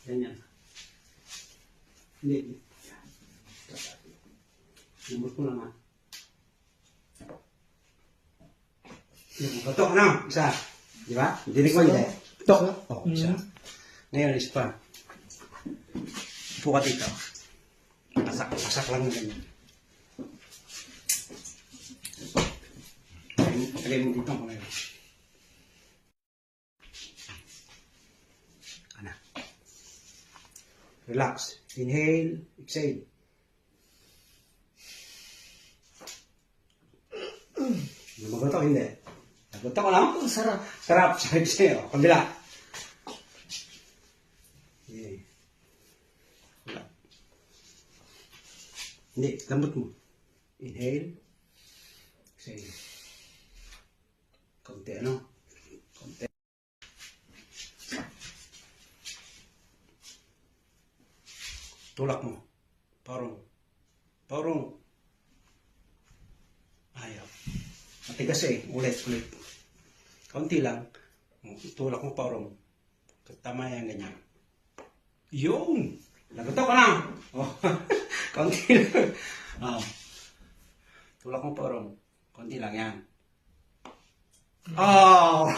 Ganyan. Hindi. Lambot mo naman. Ito, ano? Isa. Di ba? Dinig mo hindi. Ito. Oh, isa. Ngayon, isa pa. Upo ka dito. Pasak lang na ganyan. Lagay mo dito ko ngayon. Ano? Relax. Inhale. Exhale. Lumagot ako, hindi. Lagot ako lang. Sarap. Sarap. Sarap sa'yo. Kabila. Okay. Wala. Hindi. Lambot mo. Inhale. Exhale. Konti, ano? Konti. Tulak mo. Parong. Parong. Ayaw. Matigas eh. Ulit. Kaunti lang. Tulak mo parang. Tama yan, ganyan. Yun! Lagot ako lang. Oh. Kaunti lang. Oh. Tulak mo parang. Kaunti lang yan. Oh!